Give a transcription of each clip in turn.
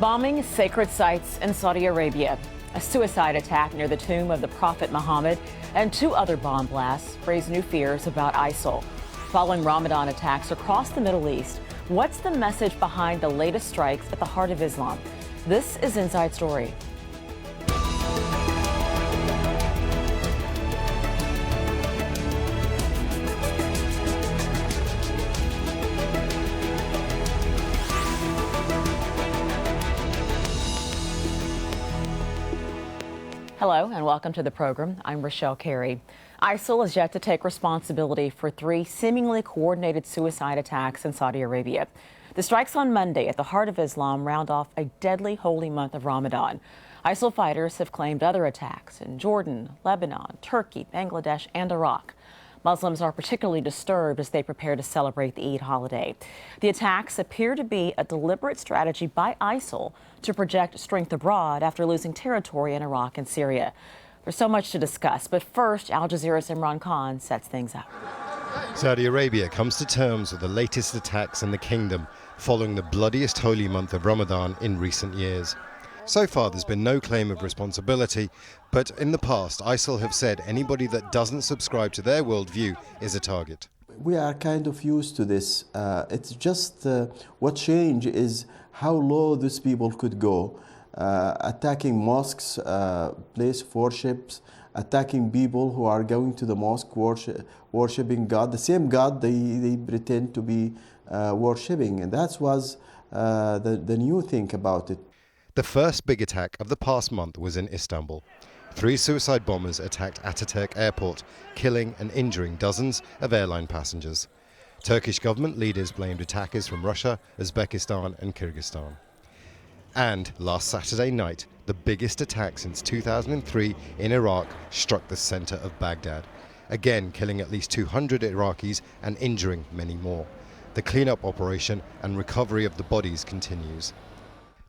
Bombing sacred sites in Saudi Arabia, a suicide attack near the tomb of the Prophet Muhammad, and two other bomb blasts raise new fears about ISIL. Following Ramadan attacks across the Middle East, what's the message behind the latest strikes at the heart of Islam? This is Inside Story. Hello and welcome to the program. I'm Richelle Carey. ISIL is yet to take responsibility for three seemingly coordinated suicide attacks in Saudi Arabia. The strikes on Monday at the heart of Islam round off a deadly holy month of Ramadan. ISIL fighters have claimed other attacks in Jordan, Lebanon, Turkey, Bangladesh, and Iraq. Muslims are particularly disturbed as they prepare to celebrate the Eid holiday. The attacks appear to be a deliberate strategy by ISIL to project strength abroad after losing territory in Iraq and Syria. There's so much to discuss, but first, Al Jazeera's Imran Khan sets things up. Saudi Arabia comes to terms with the latest attacks in the kingdom following the bloodiest holy month of Ramadan in recent years. So far, there's been no claim of responsibility, but in the past, ISIL have said anybody that doesn't subscribe to their worldview is a target. We are kind of used to this. It's just what changed is how low these people could go, attacking mosques, place of worships, attacking people who are going to the mosque, worshipping God, the same God they pretend to be worshipping. And that was the new thing about it. The first big attack of the past month was in Istanbul. 3 suicide bombers attacked Ataturk airport, killing and injuring dozens of airline passengers. Turkish government leaders blamed attackers from Russia, Uzbekistan and Kyrgyzstan. And last Saturday night, the biggest attack since 2003 in Iraq struck the center of Baghdad, again killing at least 200 Iraqis and injuring many more. The cleanup operation and recovery of the bodies continues.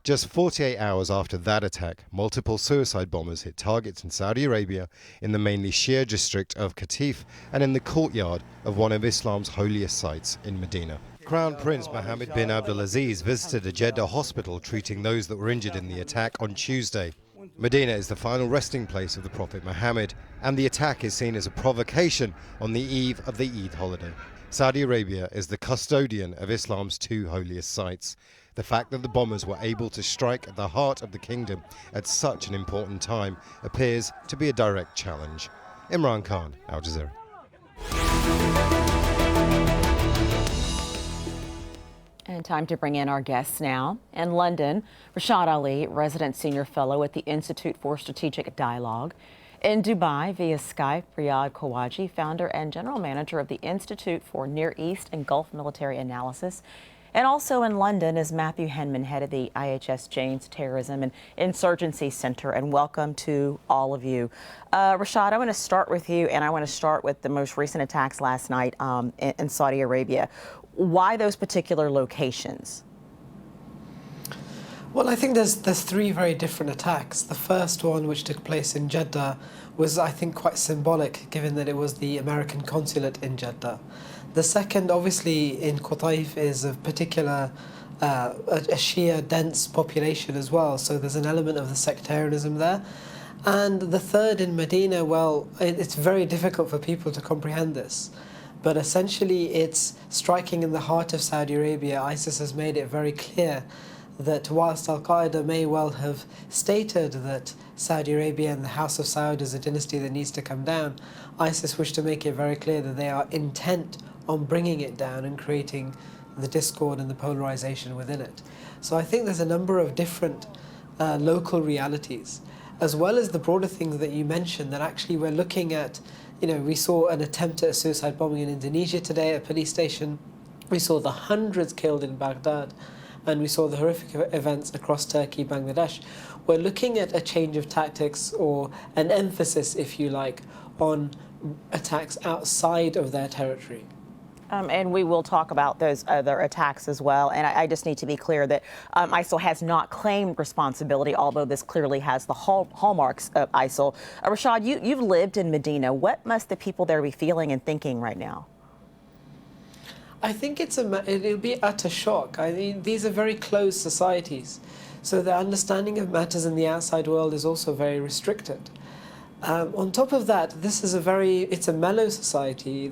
Just 48 hours after that attack, multiple suicide bombers hit targets in Saudi Arabia, in the mainly Shia district of Qatif, and in the courtyard of one of Islam's holiest sites in Medina. Crown Prince Mohammed bin Abdulaziz visited a Jeddah hospital treating those that were injured in the attack on Tuesday. Medina is the final resting place of the Prophet Muhammad, and the attack is seen as a provocation on the eve of the Eid holiday. Saudi Arabia is the custodian of Islam's 2 holiest sites. The fact that the bombers were able to strike at the heart of the kingdom at such an important time appears to be a direct challenge. Imran Khan, Al Jazeera. And time to bring in our guests now. In London, Rashad Ali, resident senior fellow at the Institute for Strategic Dialogue. In Dubai, via Skype, Riad Kahwaji, founder and general manager of the Institute for Near East and Gulf Military Analysis. And also in London is Matthew Henman, head of the IHS Jane's Terrorism and Insurgency Center. And welcome to all of you. Rashad, I want to start with you, and I want to start with the most recent attacks last night in Saudi Arabia. Why those particular locations? Well, I think there's 3 very different attacks. The first one, which took place in Jeddah, was, I think, quite symbolic, given that it was the American consulate in Jeddah. The second, obviously, in Qatif is a particular a Shia dense population as well, so there's an element of the sectarianism there. And the third in Medina, well, it's very difficult for people to comprehend this. But essentially, it's striking in the heart of Saudi Arabia. ISIS has made it very clear that whilst Al-Qaeda may well have stated that Saudi Arabia and the House of Saud is a dynasty that needs to come down, ISIS wish to make it very clear that they are intent on bringing it down and creating the discord and the polarization within it. So I think there's a number of different local realities, as well as the broader things that you mentioned, that actually we're looking at. We saw an attempt at a suicide bombing in Indonesia today at a police station. We saw the hundreds killed in Baghdad, and we saw the horrific events across Turkey, Bangladesh. We're looking at a change of tactics, or an emphasis, if you like, on attacks outside of their territory. And we will talk about those other attacks as well. And I just need to be clear that ISIL has not claimed responsibility, although this clearly has the hallmarks of ISIL. Rashad, you've lived in Medina. What must the people there be feeling and thinking right now? I think it'll be utter shock. I mean, these are very closed societies, so the understanding of matters in the outside world is also very restricted. On top of that, this is it's a mellow society,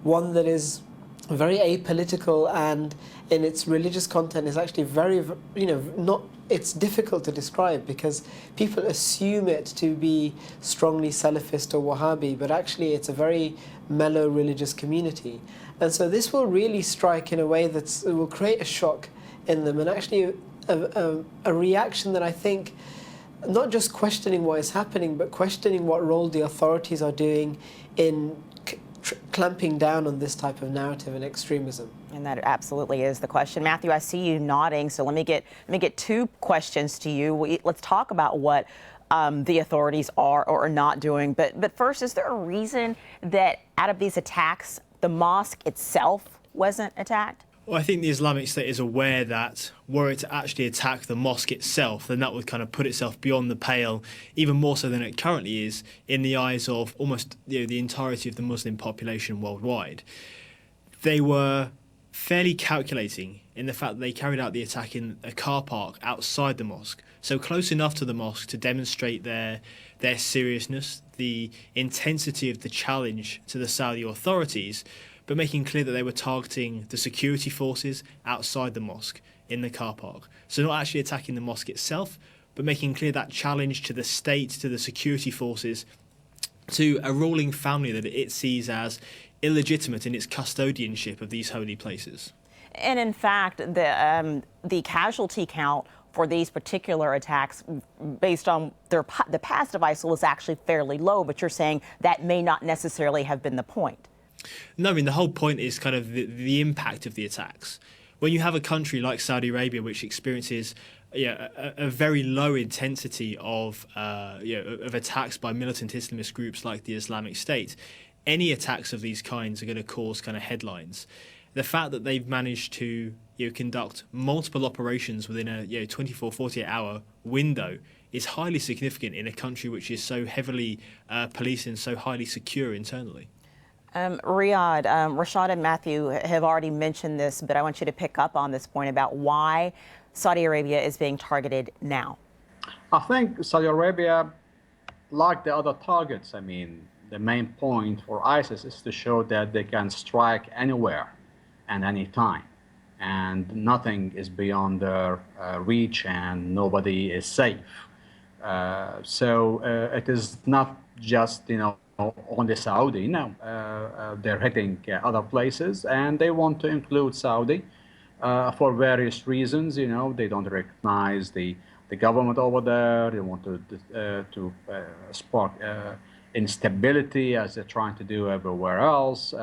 one that is very apolitical, and in its religious content is actually very, it's difficult to describe because people assume it to be strongly Salafist or Wahhabi, but actually it's a very mellow religious community. And so this will really strike in a way it will create a shock in them, and actually a reaction that I think, not just questioning what is happening, but questioning what role the authorities are doing in clamping down on this type of narrative and extremism. And that absolutely is the question. Matthew, I see you nodding, so let me get two questions to you. Let's talk about what the authorities are or are not doing. But first, is there a reason that out of these attacks, the mosque itself wasn't attacked? Well, I think the Islamic State is aware that were it to actually attack the mosque itself, then that would kind of put itself beyond the pale, even more so than it currently is in the eyes of almost the entirety of the Muslim population worldwide. They were fairly calculating in the fact that they carried out the attack in a car park outside the mosque, so close enough to the mosque to demonstrate their seriousness, the intensity of the challenge to the Saudi authorities, but making clear that they were targeting the security forces outside the mosque in the car park. So not actually attacking the mosque itself, but making clear that challenge to the state, to the security forces, to a ruling family that it sees as illegitimate in its custodianship of these holy places. And in fact, the casualty count for these particular attacks, based on the past of ISIL, is actually fairly low, but you're saying that may not necessarily have been the point. No, I mean, the whole point is kind of the impact of the attacks. When you have a country like Saudi Arabia, which experiences a very low intensity of attacks by militant Islamist groups like the Islamic State, any attacks of these kinds are going to cause kind of headlines. The fact that they've managed to conduct multiple operations within a 24, 48-hour window is highly significant in a country which is so heavily policed and so highly secure internally. Riad, Rashad and Matthew have already mentioned this, but I want you to pick up on this point about why Saudi Arabia is being targeted now. I think Saudi Arabia, like the other targets, I mean, the main point for ISIS is to show that they can strike anywhere and any time, and nothing is beyond their reach, and nobody is safe. So it is not just, only Saudi. No, they're hitting other places, and they want to include Saudi for various reasons. They don't recognize the government over there. They want to spark instability, as they're trying to do everywhere else.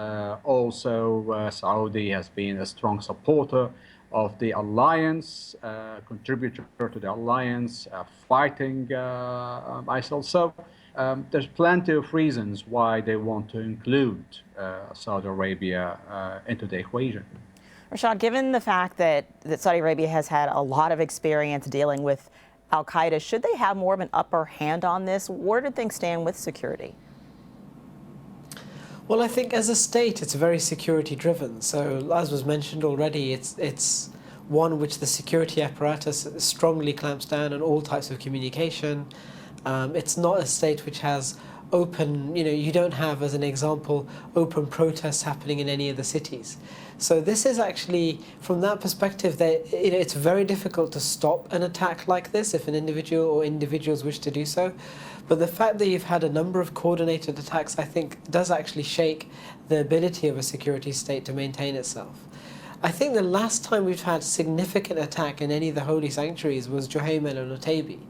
Also, Saudi has been a strong supporter of the alliance, contributor to the alliance, fighting ISIL. So there's plenty of reasons why they want to include Saudi Arabia into the equation. Rashad, given the fact that Saudi Arabia has had a lot of experience dealing with al-Qaeda, should they have more of an upper hand on this? Where do things stand with security? Well, I think as a state, it's very security driven. So as was mentioned already, it's one which the security apparatus strongly clamps down on all types of communication. It's not a state which has open, you don't have, as an example, open protests happening in any of the cities. So this is actually, from that perspective, it's very difficult to stop an attack like this if an individual or individuals wish to do so. But the fact that you've had a number of coordinated attacks, I think, does actually shake the ability of a security state to maintain itself. I think the last time we've had significant attack in any of the holy sanctuaries was Juhayman al-Utaybi,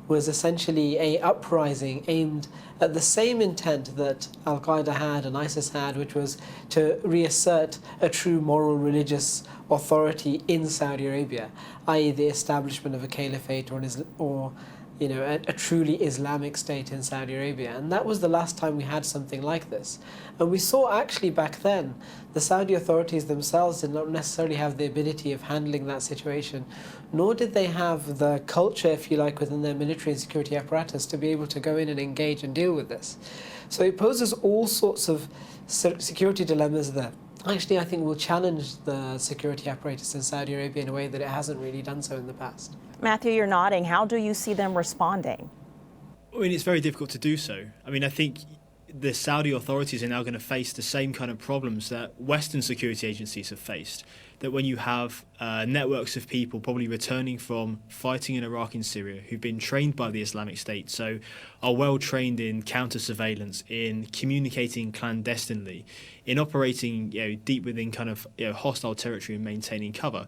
was essentially a uprising aimed at the same intent that al-Qaeda had and ISIS had, which was to reassert a true moral religious authority in Saudi Arabia, i.e. the establishment of a caliphate or a truly Islamic state in Saudi Arabia. And that was the last time we had something like this. And we saw actually back then, the Saudi authorities themselves did not necessarily have the ability of handling that situation, nor did they have the culture, if you like, within their military and security apparatus to be able to go in and engage and deal with this. So it poses all sorts of security dilemmas there. actually I think will challenge the security apparatus in Saudi Arabia in a way that it hasn't really done so in the past. Matthew, you're nodding. How do you see them responding? I mean, it's very difficult to do so. I mean, I think the Saudi authorities are now going to face the same kind of problems that Western security agencies have faced. That when you have networks of people probably returning from fighting in Iraq and Syria who've been trained by the Islamic State, so are well trained in counter-surveillance, in communicating clandestinely, in operating deep within kind of hostile territory and maintaining cover,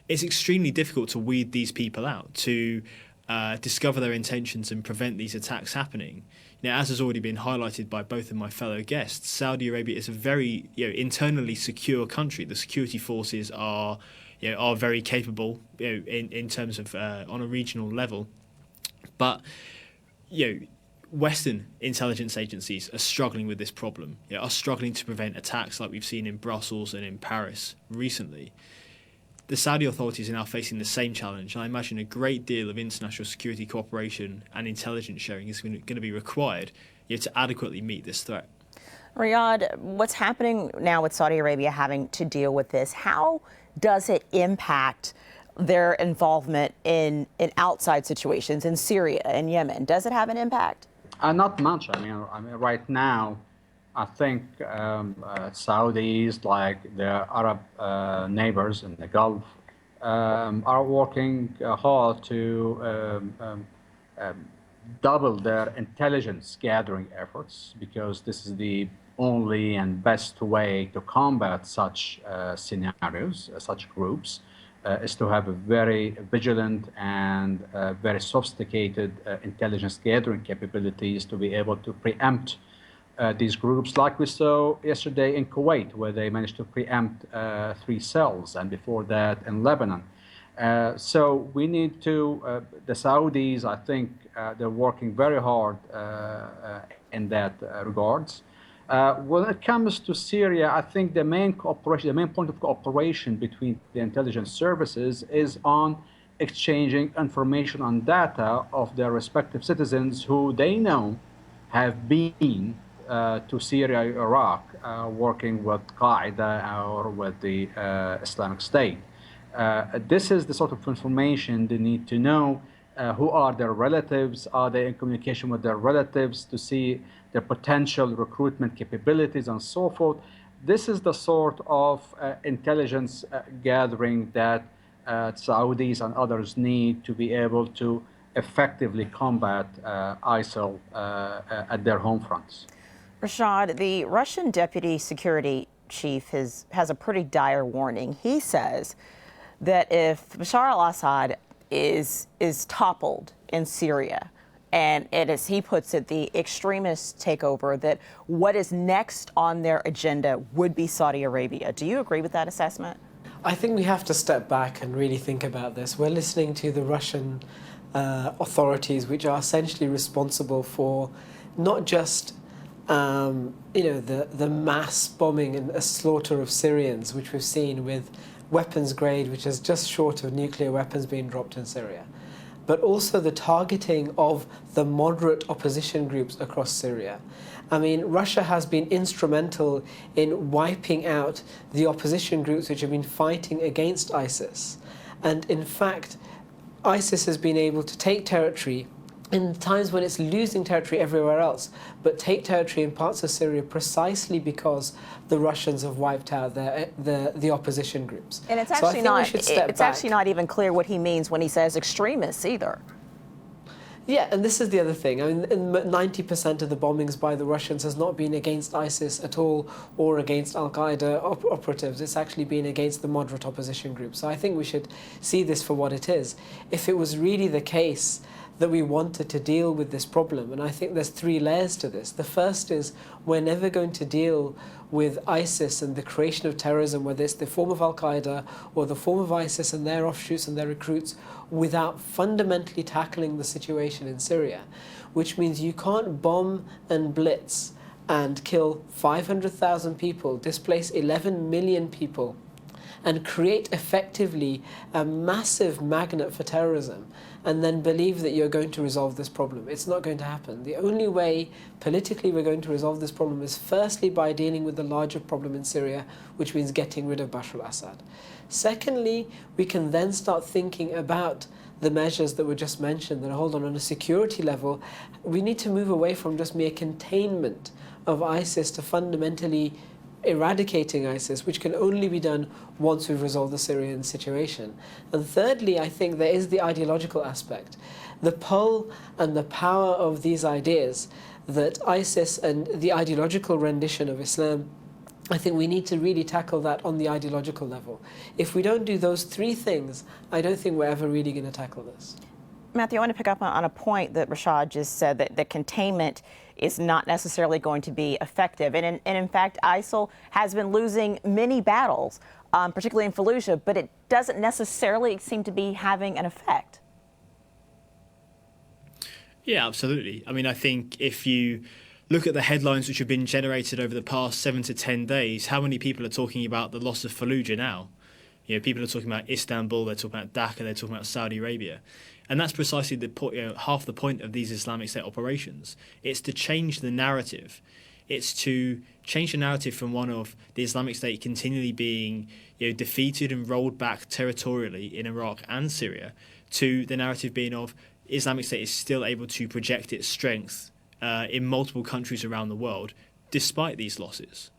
it's extremely difficult to weed these people out, to discover their intentions and prevent these attacks happening. Now, as has already been highlighted by both of my fellow guests, Saudi Arabia is a very internally secure country. The security forces are very capable in terms of on a regional level, but Western intelligence agencies are struggling with this problem. Are struggling to prevent attacks like we've seen in Brussels and in Paris recently. The Saudi authorities are now facing the same challenge, and I imagine a great deal of international security cooperation and intelligence sharing is going to be required to adequately meet this threat. Riad, what's happening now with Saudi Arabia having to deal with this, how does it impact their involvement in outside situations in Syria and Yemen? Does it have an impact? Not much. I mean, right now, I think Saudis, like their Arab neighbors in the Gulf, are working hard to double their intelligence gathering efforts, because this is the only and best way to combat such scenarios, such groups, is to have a very vigilant and very sophisticated intelligence gathering capabilities to be able to preempt these groups, like we saw yesterday in Kuwait, where they managed to preempt 3 cells, and before that in Lebanon. So we need to, the Saudis, I think they're working very hard in that regards. When it comes to Syria, I think the main point of cooperation between the intelligence services is on exchanging information and data of their respective citizens who they know have been to Syria, Iraq, working with Qaeda or with the Islamic State. This is the sort of information they need to know. Who are their relatives? Are they in communication with their relatives to see their potential recruitment capabilities and so forth? This is the sort of intelligence gathering that Saudis and others need to be able to effectively combat ISIL at their home fronts. Rashad, the Russian deputy security chief has a pretty dire warning. He says that if Bashar al-Assad is toppled in Syria, and it is, he puts it, the extremists take over, that what is next on their agenda would be Saudi Arabia. Do you agree with that assessment? I think we have to step back and really think about this. We're listening to the Russian authorities, which are essentially responsible for not just the mass bombing and slaughter of Syrians, which we've seen with weapons grade, which is just short of nuclear weapons being dropped in Syria, but also the targeting of the moderate opposition groups across Syria. I mean, Russia has been instrumental in wiping out the opposition groups which have been fighting against ISIS. And in fact, ISIS has been able to take territory in times when it's losing territory everywhere else, but take territory in parts of Syria precisely because the Russians have wiped out the opposition groups. And it's So I actually think not actually not even clear what he means when he says extremists either. Yeah, and this is the other thing. I mean, 90% of the bombings by the Russians has not been against ISIS at all or against Al-Qaeda operatives. It's actually been against the moderate opposition groups. So I think we should see this for what it is. If it was really the case that we wanted to deal with this problem, and I think there's 3 layers to this. The first is we're never going to deal with ISIS and the creation of terrorism, whether it's the form of Al-Qaeda or the form of ISIS and their offshoots and their recruits, without fundamentally tackling the situation in Syria, which means you can't bomb and blitz and kill 500,000 people, displace 11 million people, and create effectively a massive magnet for terrorism and then believe that you're going to resolve this problem. It's not going to happen. The only way politically we're going to resolve this problem is firstly by dealing with the larger problem in Syria, which means getting rid of Bashar al-Assad. Secondly, we can then start thinking about the measures that were just mentioned, that hold on a security level. We need to move away from just mere containment of ISIS to fundamentally eradicating ISIS, which can only be done once we've resolved the Syrian situation. And thirdly, I think there is the ideological aspect. The pull and the power of these ideas that ISIS and the ideological rendition of Islam, I think we need to really tackle that on the ideological level. If we don't do those three things, I don't think we're ever really going to tackle this. Matthew, I want to pick up on a point that Rashad just said, that the containment is not necessarily going to be effective. And in fact, ISIL has been losing many battles, particularly in Fallujah, but it doesn't necessarily seem to be having an effect. Yeah, absolutely. I mean, I think if you look at the headlines which have been generated over the past 7 to 10 days, how many people are talking about the loss of Fallujah now? You know, people are talking about Istanbul, they're talking about Dhaka, they're talking about Saudi Arabia. And that's precisely the point, half the point of these Islamic State operations. It's to change the narrative. It's to change the narrative from one of the Islamic State continually being defeated and rolled back territorially in Iraq and Syria, to the narrative being of Islamic State is still able to project its strength in multiple countries around the world, despite these losses.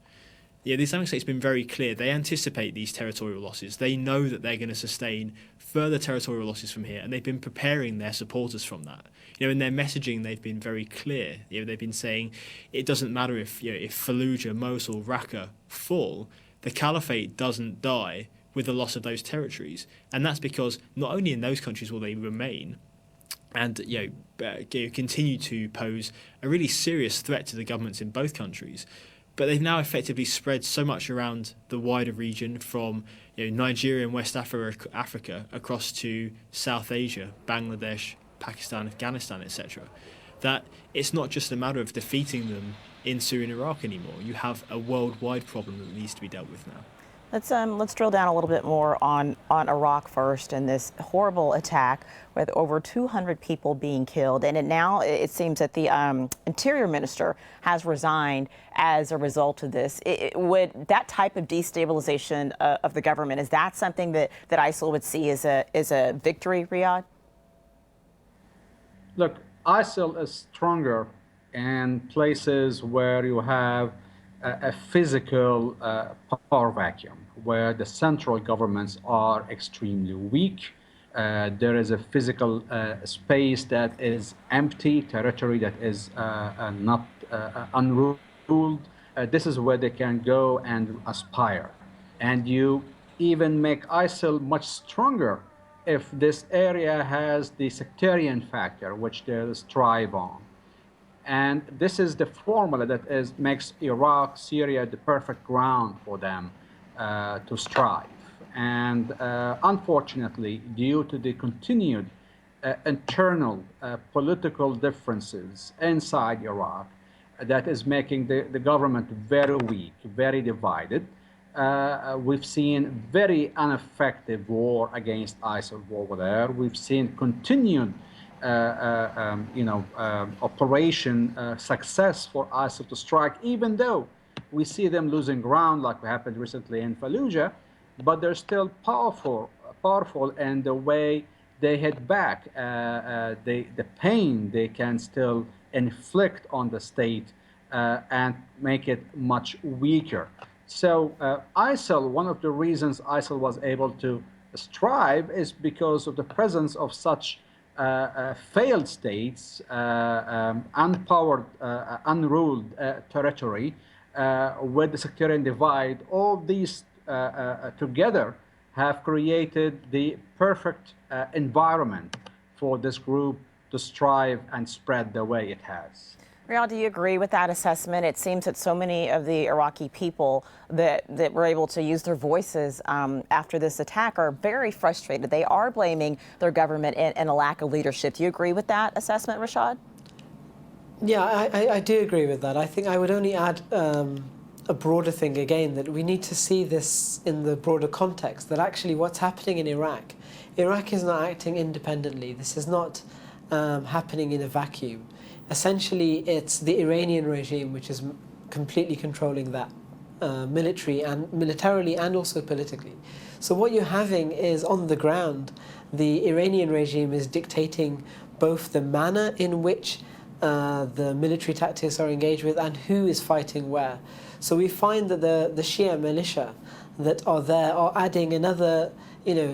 The Islamic State's been very clear. They anticipate these territorial losses. They know that they're going to sustain further territorial losses from here, and they've been preparing their supporters from that. In their messaging, they've been very clear. They've been saying it doesn't matter if Fallujah, Mosul, Raqqa fall, the caliphate doesn't die with the loss of those territories, and that's because not only in those countries will they remain and continue to pose a really serious threat to the governments in both countries, but they've now effectively spread so much around the wider region, from Nigeria and West Africa across to South Asia, Bangladesh, Pakistan, Afghanistan, etc., that it's not just a matter of defeating them in Syria and Iraq anymore. You have a worldwide problem that needs to be dealt with now. Let's drill down a little bit more on Iraq first, and this horrible attack with over 200 people being killed. And it seems that the Interior Minister has resigned as a result of this. Would that type of destabilization of the government, is that something that ISIL would see as a victory, Riad? Look, ISIL is stronger in places where you have a physical power vacuum, where the central governments are extremely weak. There is a physical space that is empty, territory that is not unruled. This is where they can go and aspire. And you even make ISIL much stronger if this area has the sectarian factor, which they strive on. And this is the formula that makes Iraq, Syria the perfect ground for them to strive. And unfortunately, due to the continued internal political differences inside Iraq, that is making the government very weak, very divided. We've seen very ineffective war against ISIL over there. We've seen continued operation success for ISIL to strike, even though we see them losing ground like happened recently in Fallujah, but they're still powerful in the way they head back. The pain they can still inflict on the state and make it much weaker. So ISIL, one of the reasons ISIL was able to strive is because of the presence of such failed states, unpowered, unruled territory, with the sectarian divide. All these together have created the perfect environment for this group to strive and spread the way it has. Riad, do you agree with that assessment? It seems that so many of the Iraqi people that were able to use their voices after this attack are very frustrated. They are blaming their government and a lack of leadership. Do you agree with that assessment, Rashad? Yeah, I do agree with that. I think I would only add a broader thing again, that we need to see this in the broader context, that actually what's happening in Iraq is not acting independently. This is not happening in a vacuum. Essentially, it's the Iranian regime which is completely controlling that, militarily and also politically. So what you're having is, on the ground, the Iranian regime is dictating both the manner in which the military tactics are engaged with and who is fighting where. So we find that the Shia militia that are there are adding another,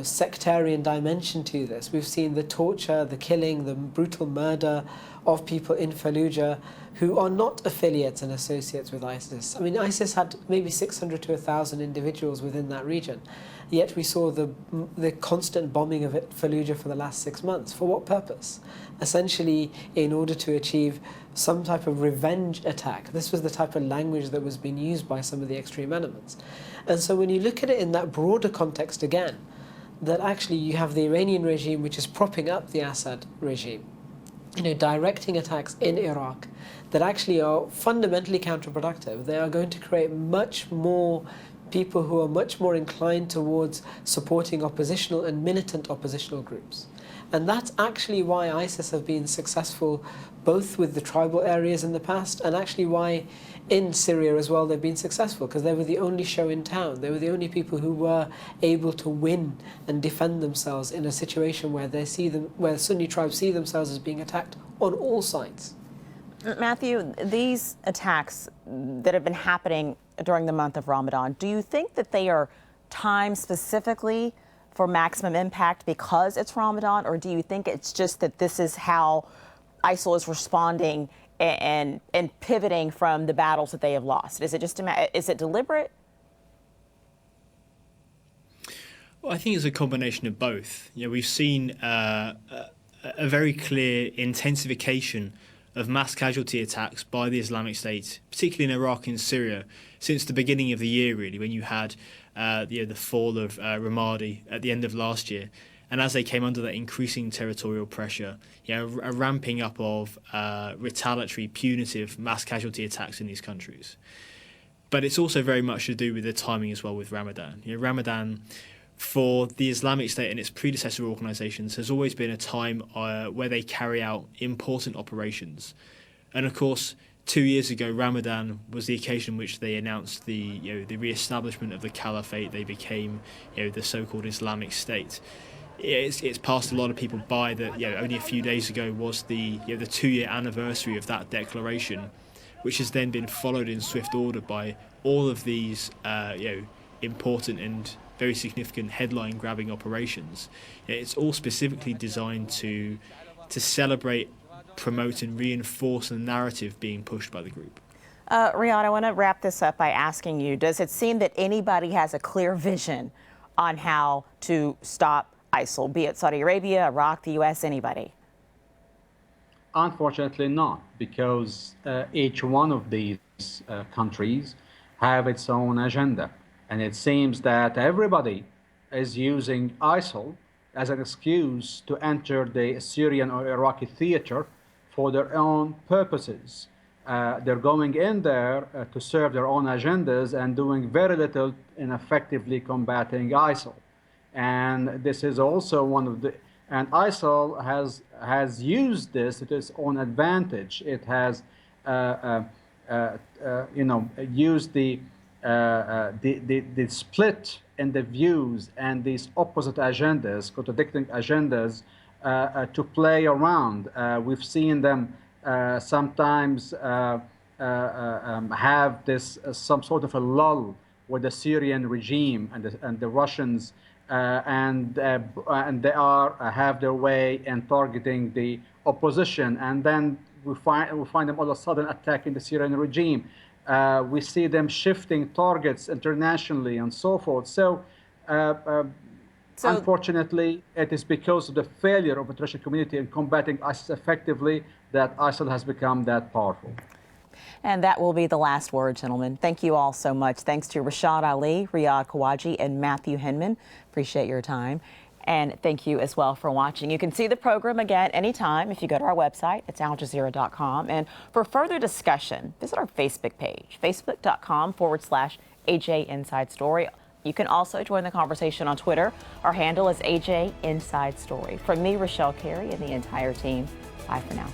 sectarian dimension to this. We've seen the torture, the killing, the brutal murder of people in Fallujah who are not affiliates and associates with ISIS. I mean, ISIS had maybe 600 to 1,000 individuals within that region, yet we saw the constant bombing of Fallujah for the last 6 months. For what purpose? Essentially, in order to achieve some type of revenge attack. This was the type of language that was being used by some of the extreme elements. And so when you look at it in that broader context again, that actually you have the Iranian regime which is propping up the Assad regime, directing attacks in Iraq that actually are fundamentally counterproductive. They are going to create much more people who are much more inclined towards supporting oppositional and militant oppositional groups. And that's actually why ISIS have been successful both with the tribal areas in the past, and actually why in Syria as well they've been successful, because they were the only show in town. They were the only people who were able to win and defend themselves in a situation where where Sunni tribes see themselves as being attacked on all sides. Matthew, these attacks that have been happening during the month of Ramadan, do you think that they are timed specifically for maximum impact because it's Ramadan, or do you think it's just that this is how ISIL is responding and pivoting from the battles that they have lost? Is it deliberate? Well, I think it's a combination of both. We've seen a very clear intensification of mass casualty attacks by the Islamic State, particularly in Iraq and Syria, since the beginning of the year, really, when you had the fall of Ramadi at the end of last year. And as they came under that increasing territorial pressure, a ramping up of retaliatory, punitive mass casualty attacks in these countries. But it's also very much to do with the timing as well with Ramadan. Ramadan, for the Islamic State and its predecessor organisations, has always been a time where they carry out important operations. And of course, 2 years ago, Ramadan was the occasion in which they announced the re-establishment of the caliphate. They became the so-called Islamic State. It's passed a lot of people by that. Only a few days ago was the 2-year anniversary of that declaration, which has then been followed in swift order by all of these important and very significant headline-grabbing operations. It's all specifically designed to celebrate, promote and reinforce the narrative being pushed by the group. Riad, I want to wrap this up by asking you, does it seem that anybody has a clear vision on how to stop ISIL, be it Saudi Arabia, Iraq, the U.S., anybody? Unfortunately not, because each one of these countries have its own agenda. And it seems that everybody is using ISIL as an excuse to enter the Syrian or Iraqi theater for their own purposes. They're going in there to serve their own agendas and doing very little in effectively combating ISIL. And this is also one of the, and ISIL has used this to its own advantage. It has, used the split in the views and these opposite agendas, contradicting agendas, to play around. We've seen them sometimes have this some sort of a lull with the Syrian regime and the Russians, and they have their way in targeting the opposition, and then we find them all of a sudden attacking the Syrian regime. We see them shifting targets internationally and so forth. So unfortunately, it is because of the failure of the international community in combating ISIS effectively that ISIL has become that powerful. And that will be the last word, gentlemen. Thank you all so much. Thanks to Rashad Ali, Riad Kahwaji, and Matthew Henman. Appreciate your time. And thank you as well for watching. You can see the program again anytime if you go to our website. It's aljazeera.com. And for further discussion, visit our Facebook page, facebook.com/AJ Inside Story. You can also join the conversation on Twitter. Our handle is AJ Inside Story. From me, Richelle, Carey, and the entire team, bye for now.